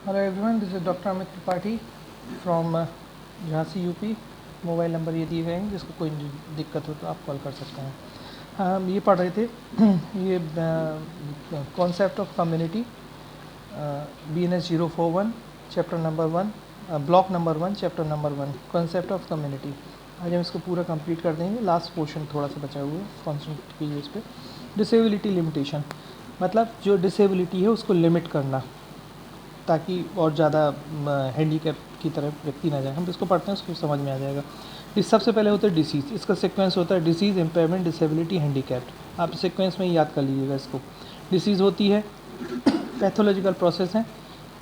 Hello everyone, this is doctor Amit Tripathi from Jhansi UP. Mobile number ये दिए गए हैं, जिसको कोई दिक्कत हो तो आप कॉल कर सकते हैं। हम ये पढ़ रहे थे ये concept of community, BNS 041 chapter number 1, block number 1 chapter number 1, concept of community. आज हम इसको पूरा कंप्लीट कर देंगे। लास्ट पोर्शन थोड़ा सा बचा हुआ है, कॉन्सेंट्रेट कीजिए इस पर। डिसेबिलिटी लिमिटेशन मतलब जो डिसेबिलिटी है उसको लिमिट करना, ताकि और ज़्यादा हैंडीकैप की तरफ व्यक्ति ना जाए। हम इसको पढ़ते हैं, उसको समझ में आ जाएगा। इस सबसे पहले होता है डिसीज़। इसका सीक्वेंस होता है डिसीज़, इम्पेयरमेंट, डिसेबिलिटी, हैंडीकैप्ड। आप सीक्वेंस में ही याद कर लीजिएगा इसको। डिसीज़ होती है पैथोलॉजिकल प्रोसेस है,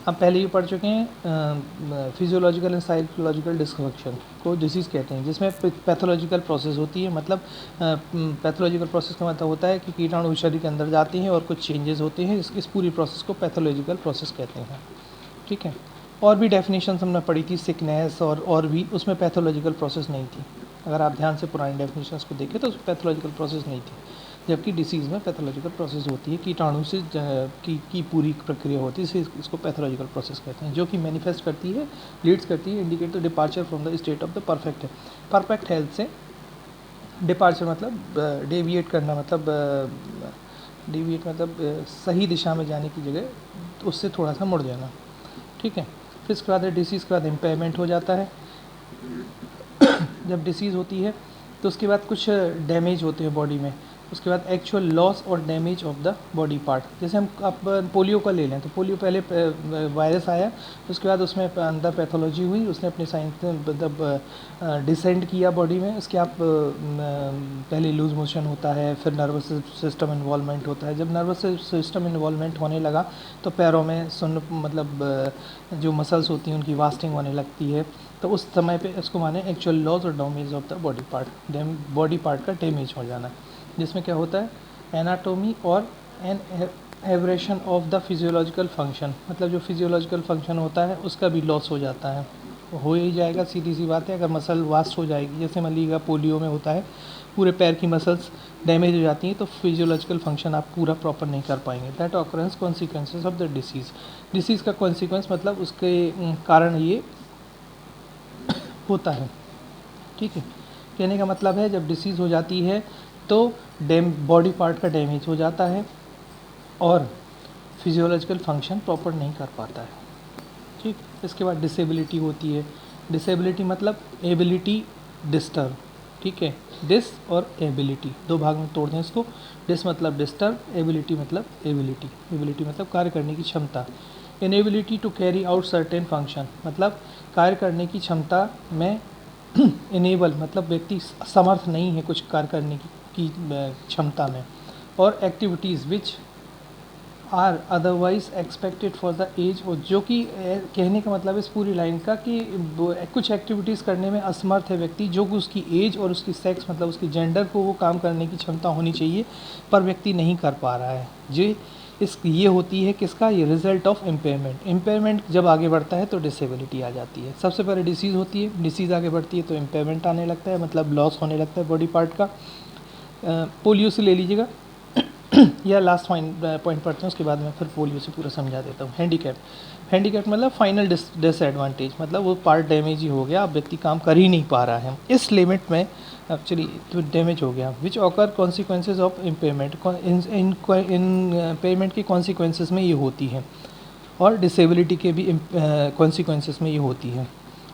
हम पहले ही पढ़ चुके हैं। फिजियोलॉजिकल एंड साइकोलॉजिकल डिस्फंक्शन को डिसीज़ कहते हैं, जिसमें पैथोलॉजिकल प्रोसेस होती है। मतलब पैथोलॉजिकल प्रोसेस का मतलब होता है कि कीटाणु शरीर के अंदर जाते हैं और कुछ चेंजेस होते हैं। इस पूरी प्रोसेस को पैथोलॉजिकल प्रोसेस कहते हैं। ठीक है। और भी डेफिनेशन हमने पढ़ी थी, सिकनेस और भी, उसमें पैथोलॉजिकल प्रोसेस नहीं थी। अगर आप ध्यान से पुरानी डेफिनेशंस को देखें तो उसमें पैथोलॉजिकल प्रोसेस नहीं थी, जबकि डिसीज़ में पैथोलॉजिकल प्रोसेस होती है। कीटाणु से की पूरी प्रक्रिया होती है, इसको पैथोलॉजिकल प्रोसेस कहते हैं, जो कि मैनिफेस्ट करती है, लीड्स करती है, indicate the departure from the state of the perfect health से। डिपार्चर मतलब डेविएट करना, मतलब सही दिशा में जाने की जगह तो उससे थोड़ा सा मुड़ जाना। ठीक है। फिर इसके बाद डिसीज़ के बाद इम्पेयरमेंट हो जाता है। जब डिसीज़ होती है तो उसके बाद कुछ डैमेज होते हैं बॉडी में। उसके बाद एक्चुअल लॉस और damage of the body part. जैसे हम आप पोलियो का ले लें तो पोलियो पहले वायरस आया, उसके बाद उसमें अंदर पैथोलॉजी हुई, उसने अपने साइंस मतलब डिसेंड किया बॉडी में। उसके आप पहले लूज मोशन होता है, फिर नर्वस सिस्टम इन्वॉल्वमेंट होता है। जब नर्वस सिस्टम इन्वॉल्वमेंट होने लगा तो पैरों में जो मसल्स होती हैं उनकी वास्टिंग होने लगती है। तो उस समय पे इसको माने एक्चुअल लॉस और damage of the body part का डैमेज हो जाना, जिसमें क्या होता है एनाटोमी और an aberration of the physiological function. मतलब जो फिजियोलॉजिकल फंक्शन होता है उसका भी लॉस हो जाता है, हो ही जाएगा, सीधी सी बात है। अगर मसल वास्ट हो जाएगी, जैसे मान लीजिएगा पोलियो में होता है, पूरे पैर की मसल्स डैमेज हो जाती हैं तो फिजियोलॉजिकल फंक्शन आप पूरा प्रॉपर नहीं कर पाएंगे। That occurrence consequences of the disease का कॉन्सिक्वेंस मतलब उसके कारण ये होता है। ठीक है। कहने का मतलब है जब डिसीज़ हो जाती है तो बॉडी पार्ट का डैमेज हो जाता है और फिजियोलॉजिकल फंक्शन प्रॉपर नहीं कर पाता है। ठीक। इसके बाद डिसेबिलिटी होती है। डिसेबिलिटी मतलब एबिलिटी डिस्टर्ब। ठीक है। डिस और एबिलिटी दो भाग में तोड़ दें इसको। डिस मतलब डिस्टर्ब, एबिलिटी मतलब एबिलिटी मतलब कार्य करने की क्षमता। Inability to carry out certain function मतलब कार्य करने की क्षमता में इनेबल मतलब व्यक्ति समर्थ नहीं है कुछ कार्य करने की क्षमता में। और activities which are otherwise expected for the age, और जो कि कहने का मतलब इस पूरी लाइन का कि कुछ एक्टिविटीज़ करने में असमर्थ है व्यक्ति, जो कि उसकी एज और उसकी सेक्स मतलब उसकी जेंडर को वो काम करने की क्षमता होनी चाहिए, पर व्यक्ति नहीं कर पा रहा है। ये होती है किसका, ये रिजल्ट ऑफ इम्पेयरमेंट जब आगे बढ़ता है तो डिसेबिलिटी आ जाती है। सबसे पहले डिसीज़ होती है, डिसीज़ आगे बढ़ती है तो इम्पेयरमेंट आने लगता है, मतलब लॉस होने लगता है बॉडी पार्ट का। पोलियो से ले लीजिएगा या लास्ट पॉइंट पढ़ते हैं, उसके बाद मैं फिर पोलियो से पूरा समझा देता हूँ। हैंडीकैप मतलब फाइनल डिसएडवांटेज, मतलब वो पार्ट डैमेज ही हो गया, अब व्यक्ति काम कर ही नहीं पा रहा है इस लिमिट में, एक्चुअली तो डैमेज हो गया। विच occur consequences of impairment, impairment की कॉन्सिक्वेंसेज में ये होती है, और डिसेबिलिटी के भी कॉन्सिक्वेंसेज में ये होती है।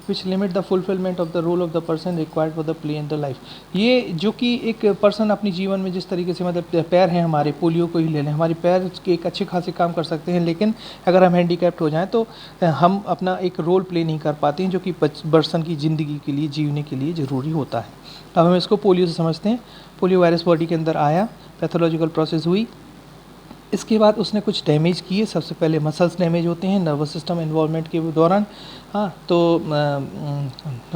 Which limit the fulfilment of the role of the person required for the play in the life. ये जो कि एक पर्सन अपनी जीवन में जिस तरीके से, मतलब पैर हैं हमारे, पोलियो को ही ले लें, हमारे पैर के एक अच्छे खासे काम कर सकते हैं, लेकिन अगर हम हैंडीकैप्ड हो जाएं तो हम अपना एक रोल प्ले नहीं कर पाते हैं, जो कि पर्सन की ज़िंदगी के लिए, जीने के लिए ज़रूरी होता है। अब हम इसको पोलियो से समझते हैं। पोलियो वायरस बॉडी के अंदर आया, पैथोलॉजिकल प्रोसेस हुई, इसके बाद उसने कुछ डैमेज किए। सबसे पहले मसल्स डैमेज होते हैं नर्वस सिस्टम इन्वॉल्वमेंट के दौरान। हाँ, तो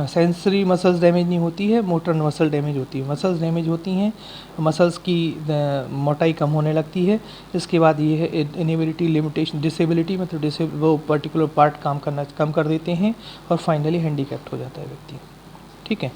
सेंसरी मसल्स डैमेज नहीं होती है, मोटर मसल डैमेज होती है। मसल्स डैमेज होती हैं, मसल्स की मोटाई कम होने लगती है। इसके बाद ये है इनेबिलिटी लिमिटेशन, डिसेबिलिटी मतलब वो पर्टिकुलर पार्ट काम करना कम कर देते हैं, और फाइनली हैंडीकैप्ड हो जाता है व्यक्ति। ठीक है।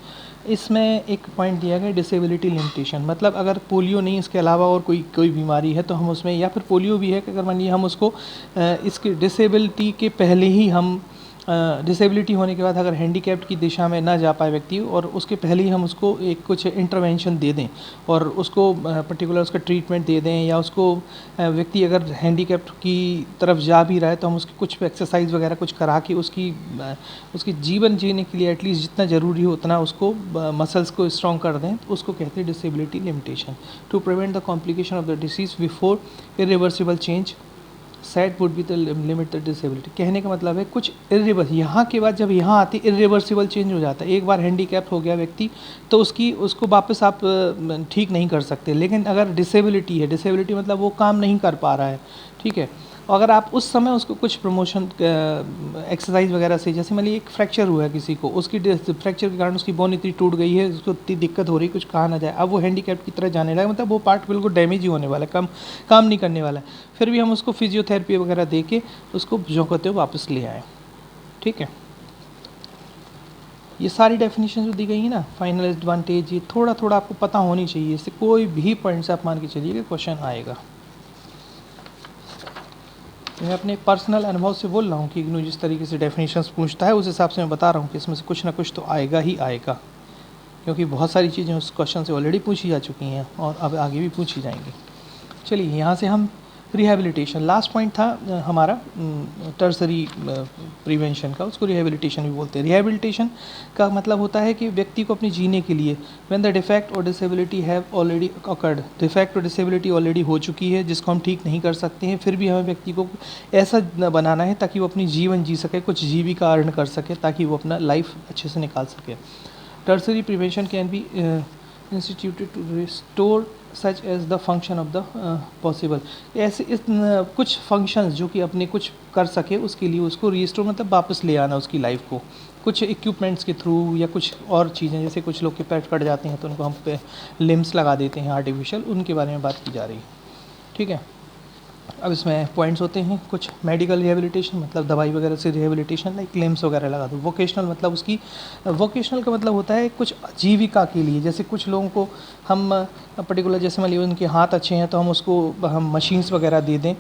इसमें एक पॉइंट दिया गया डिसेबिलिटी लिमिटेशन, मतलब अगर पोलियो नहीं इसके अलावा और कोई बीमारी है तो हम उसमें, या फिर पोलियो भी है कि अगर मान लीजिए हम उसको इसकी डिसेबिलिटी के पहले ही हम डिसेबिलिटी होने के बाद अगर हैंडीकैप्ड की दिशा में ना जा पाए व्यक्ति और उसके पहले ही हम उसको एक कुछ इंटरवेंशन दे दें और उसको पर्टिकुलर उसका ट्रीटमेंट दे दें, या उसको व्यक्ति अगर हैंडीकैप्ड की तरफ जा भी रहा है तो हम उसकी कुछ एक्सरसाइज वगैरह कुछ करा के उसकी जीवन जीने के लिए एटलीस्ट जितना ज़रूरी हो उतना उसको मसल्स को स्ट्रॉन्ग कर दें, तो उसको कहते हैं disability limitation. To prevent the complication of the disease before irreversible change set would be the limit the disability. कहने का मतलब है कुछ इरिवर्स, यहाँ के बाद जब यहाँ आती इरिवर्सिबल चेंज हो जाता है, एक बार हैंडीकैप हो गया व्यक्ति तो उसको वापस आप ठीक नहीं कर सकते। लेकिन अगर डिसेबिलिटी है, डिसेबिलिटी मतलब वो काम नहीं कर पा रहा है, ठीक है, अगर आप उस समय उसको कुछ प्रमोशन एक्सरसाइज वगैरह से, जैसे मान लीजिए एक फ्रैक्चर हुआ है किसी को, उसकी फ्रैक्चर के कारण उसकी बोन इतनी टूट गई है, उसको इतनी दिक्कत हो रही है, कुछ कहा ना जाए, अब वो हैंडीकैप की तरह जाने लगा, मतलब वो पार्ट बिल्कुल डैमेज ही होने वाला है, काम नहीं करने वाला है, फिर भी हम उसको फिजियोथेरेपी वगैरह दे के उसको जो कहते हो वापस ले आए। ठीक है, ये सारी डेफिनेशन जो दी गई है ना, फाइनल एडवांटेज, ये थोड़ा थोड़ा आपको पता होनी चाहिए, इससे कोई भी पॉइंट से आप मान के चलिए कि क्वेश्चन आएगा। मैं अपने पर्सनल अनुभव से बोल रहा हूँ कि इग्नू जिस तरीके से डेफिनेशंस पूछता है उस हिसाब से मैं बता रहा हूँ कि इसमें से कुछ ना कुछ तो आएगा ही आएगा, क्योंकि बहुत सारी चीज़ें उस क्वेश्चन से ऑलरेडी पूछी जा चुकी हैं और अब आगे भी पूछी जाएंगी। चलिए यहाँ से हम रिहैबिलिटेशन, लास्ट पॉइंट था हमारा टर्सरी प्रिवेंशन का, उसको रिहैबिलिटेशन भी बोलते हैं। रिहैबिलिटेशन का मतलब होता है कि व्यक्ति को अपने जीने के लिए व्हेन द डिफेक्ट और disability have already occurred, defect और डिसेबिलिटी ऑलरेडी हो चुकी है जिसको हम ठीक नहीं कर सकते हैं, फिर भी हमें व्यक्ति को ऐसा बनाना है ताकि वो अपनी जीवन जी सके, कुछ जीविका अर्न कर सके, ताकि वो अपना लाइफ अच्छे से निकाल सके। Tertiary prevention can be instituted to restore such as the function of the possible, ऐसे कुछ फंक्शंस जो कि अपने कुछ कर सके उसके लिए उसको रिस्टोर मतलब वापस ले आना उसकी लाइफ को, कुछ इक्विपमेंट्स के थ्रू या कुछ और चीज़ें, जैसे कुछ लोग के पैर कट जाते हैं तो उनको हम पे लिम्स लगा देते हैं आर्टिफिशियल, उनके बारे में बात की जा रही है। ठीक है, अब इसमें पॉइंट्स होते हैं कुछ। मेडिकल रिहेबिलिटेशन मतलब दवाई वगैरह से रिहेबिलिटेशन, लाइक लिम्स वगैरह लगा दो। वोकेशनल मतलब उसकी, वोकेशनल का मतलब होता है कुछ जीविका के लिए, जैसे कुछ लोगों को हम पर्टिकुलर, जैसे मान लीजिए उनके हाथ अच्छे हैं तो हम मशीन्स वगैरह दे दें,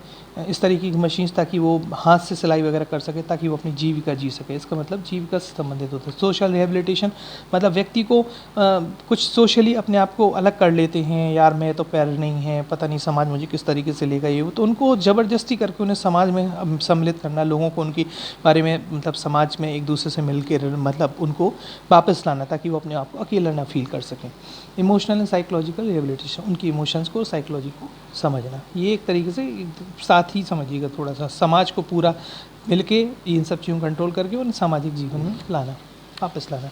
इस तरीके की मशीन्स, ताकि वो हाथ से सिलाई वगैरह कर सके, ताकि वो अपनी जीविका जी सके, इसका मतलब जीविका से संबंधित होता है। सोशल रिहेबिलिटेशन मतलब व्यक्ति को कुछ सोशली अपने आप को अलग कर लेते हैं, यार मैं तो पैर नहीं है, पता नहीं समाज मुझे किस तरीके से लेगा, ये वो, तो उनको ज़बरदस्ती करके उन्हें समाज में सम्मिलित करना, लोगों को उनके बारे में मतलब समाज में एक दूसरे से मिल के मतलब उनको वापस लाना, ताकि वो अपने आप को अकेला ना फील कर सकें। इमोशनल एंड साइकोलॉजिकल रिहेबिलिटेशन, उनकी इमोशंस को, साइकोलॉजी को समझना, ये एक तरीके से साथ ही समझिएगा, थोड़ा सा समाज को पूरा मिलके इन सब चीज़ों को कंट्रोल करके उन्हें सामाजिक जीवन में लाना, वापस लाना।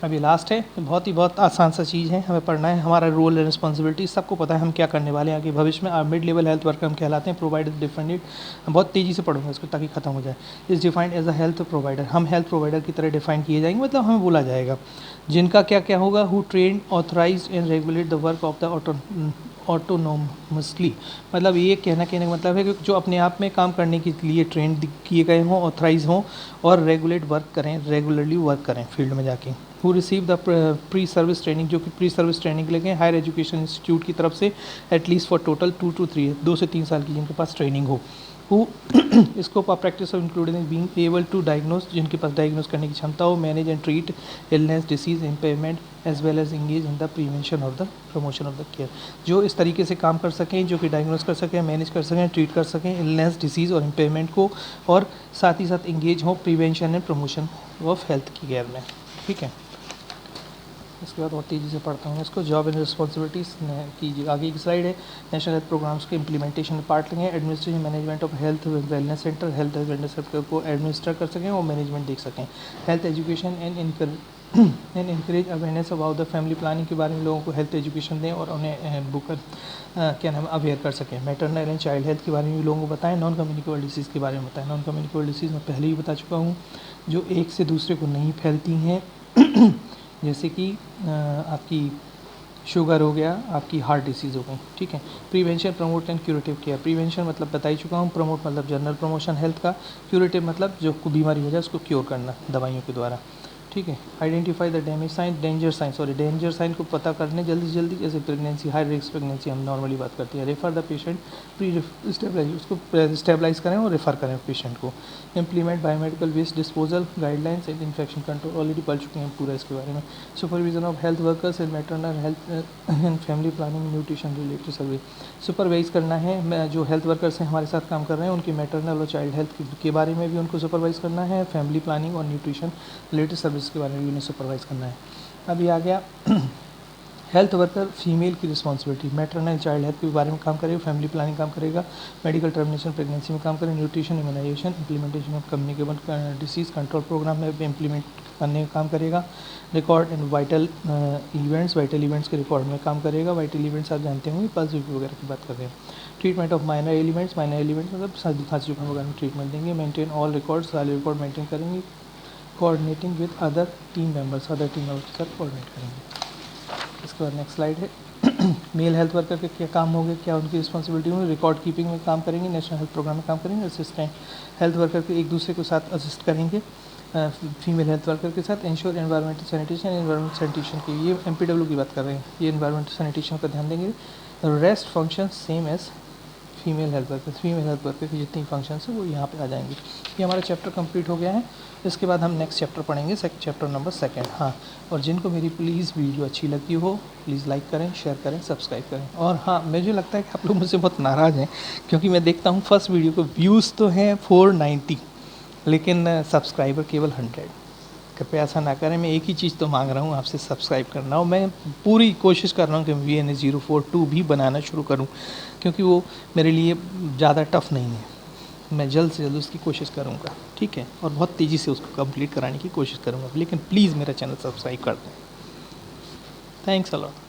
अभी लास्ट है, बहुत आसान सा चीज़ है, हमें पढ़ना है, हमारा रोल एंड रिस्पॉन्सिबिलिटी सबको पता है हम क्या करने वाले हैं आगे भविष्य में। मिड लेवल हेल्थ वर्कर हम कहलाते हैं। प्रोवाइडर डिफाइंड, बहुत तेज़ी से पढ़ूंगा इसको ताकि खत्म हो जाए। Is defined as a health provider, हम हेल्थ प्रोवाइडर की तरह डिफाइन किए जाएंगे, मतलब हमें बोला जाएगा जिनका क्या क्या होगा। Who train authorize and regulate the work of the autonomously, मतलब ये कहने का मतलब है कि जो अपने आप में काम करने के लिए ट्रेन किए गए हों, ऑथराइज हों और रेगुलेट वर्क करें, रेगुलरली वर्क करें फील्ड में जाके। Who receive the pre service training, जो कि प्री सर्विस ट्रेनिंग लेंगे हायर एजुकेशन इंस्टीट्यूट की तरफ से, एटलीस्ट फॉर टोटल 2 to 3 2 से 3 साल की जिनके पास ट्रेनिंग हो। Who scope of practice of including being able to diagnose, जिनके पास डायग्नोस करने की क्षमता हो, manage and treat illness, disease, impairment as well as engage in the prevention of the promotion of the care, जो इस तरीके से काम कर सकें, जो कि डायग्नोस कर सकें, मैनेज कर सकें, ट्रीट कर सकें इलनेस, डिसीज़ और इम्पेयरमेंट को, और साथ ही साथ इंगेज हो prevention and promotion of health की केयर में। ठीक है, इसके बाद और तेज़ी से पढ़ता हूँ इसको। जॉब एंड रिस्पॉन्सिबिलिटीज़ की आगे की स्लाइड है। नेशनल हेल्थ प्रोग्राम्स के इम्प्लीमेंटेशन में पार्ट लेंगे। Administration management of health wellness centre, health wellness centre को एडमिनिस्टर कर सकें और मैनेजमेंट देख सकें। Health education and encourage awareness about the family planning के बारे में लोगों को हेल्थ एजुकेशन दें और उन्हें क्या नाम अवेयर कर सकें। मैटरनल एंड चाइल्ड हेल्थ के बारे में भी लोगों को बताएं। नॉन कम्युनिकेबल डिसीज़ के बारे में बताएं। नॉन कम्युनिकेबल डिसीज़ मैं पहले ही बता चुका हूँ, जो एक से दूसरे को नहीं फैलती हैं जैसे कि आपकी शुगर हो गया, आपकी हार्ट डिसीज़ हो गई। ठीक है। Prevention, promote and curative care. Prevention मतलब बता ही चुका हूँ, प्रमोट मतलब जनरल प्रमोशन हेल्थ का, क्यूरेटिव मतलब जो बीमारी हो जाए उसको क्योर करना दवाइयों के द्वारा। ठीक है। Identify the damage sign, danger sign को पता करने जल्दी से जल्दी, जैसे प्रेगनेंसी, हाई रिस्क प्रेगनेंसी हम नॉर्मली बात करते हैं। Refer the patient, pre stabilize, उसको स्टेबलाइज करें और रेफ़र करें पेशेंट को। Implement biomedical waste disposal guidelines and infection control, already पढ़ चुके हैं पूरा इसके बारे में। Supervision of health workers and maternal health and family planning nutrition related survey, supervise करना है। जो हेल्थ वर्कर्स हैं हमारे साथ काम कर रहे हैं उनकी मैटरनल और चाइल्ड हेल्थ के बारे में भी उनको सुपरवाइज करना है। फैमिली प्लानिंग और न्यूट्रिशन रिलेटेड सर्विस के बारे में भी उन्हें सुपरवाइज करना है। अभी आ गया हेल्थ वर्कर फीमेल की रिस्पॉन्सिबिलिटी, मैटरनल चाइल्ड हेल्थ के बारे में काम करेगा, फैमिली प्लानिंग काम करेगा, मेडिकल टर्मिनेशन प्रेगनेंसी में काम करेगा, nutrition, immunization, implementation of communicable disease control program में इम्प्लीमेंट करने का काम करेगा। रिकॉर्ड एंड वाइटल इवेंट्स के रिकॉर्ड में काम करेगा। वाइटल इवेंट्स आप जानते होंगे, पल्स वगैरह की बात कर रहे हैं। ट्रीटमेंट ऑफ माइनर एलिमेंट्स मतलब सर्दी खांसी जुकाम वगैरह में ट्रीटमेंट देंगे। मेंटेन ऑल रिकॉर्ड्स, सारे रिकॉर्ड मेंटेन करेंगे। Coordinating with other team members के साथ कोऑर्डिनेट करेंगे। इसके बाद नेक्स्ट स्लाइड है मेल हेल्थ वर्कर के क्या काम होंगे, क्या उनकी रिस्पॉन्सिबिलिटी होगी। रिकॉर्ड कीपिंग में काम करेंगे, नेशनल हेल्थ प्रोग्राम में काम करेंगे। असिस्टेंट हेल्थ वर्कर के एक दूसरे के साथ असिस्ट करेंगे फीमेल हेल्थ वर्कर के साथ। इंश्योर एनवायरमेंटल सैनिटेशन की, ये MPW की बात कर रहे हैं, ये एनवायरमेंटल सैनिटेशन का ध्यान देंगे। Rest function same as female health worker की जितनी फंक्शंस हैं वो यहाँ पे आ जाएंगे। ये हमारा चैप्टर कंप्लीट हो गया है। इसके बाद हम नेक्स्ट चैप्टर पढ़ेंगे, चैप्टर नंबर 2। हाँ, और जिनको मेरी प्लीज़ वीडियो अच्छी लगी हो प्लीज़ लाइक करें, शेयर करें, सब्सक्राइब करें। और हाँ, मुझे लगता है कि आप लोग मुझसे बहुत नाराज़ हैं, क्योंकि मैं देखता हूँ फर्स्ट वीडियो को व्यूज़ तो हैं 490 लेकिन सब्सक्राइबर केवल 100। कृपया ऐसा ना करें। मैं एक ही चीज़ तो मांग रहा हूँ आपसे, सब्सक्राइब करना। और मैं पूरी कोशिश कर रहा हूँ कि VNA042 भी बनाना शुरू करूँ, क्योंकि वो मेरे लिए ज़्यादा टफ नहीं है। मैं जल्द से जल्द उसकी कोशिश करूँगा, ठीक है, और बहुत तेज़ी से उसको कंप्लीट कराने की कोशिश करूँगा। लेकिन प्लीज़ मेरा चैनल सब्सक्राइब कर दें। Thanks a lot.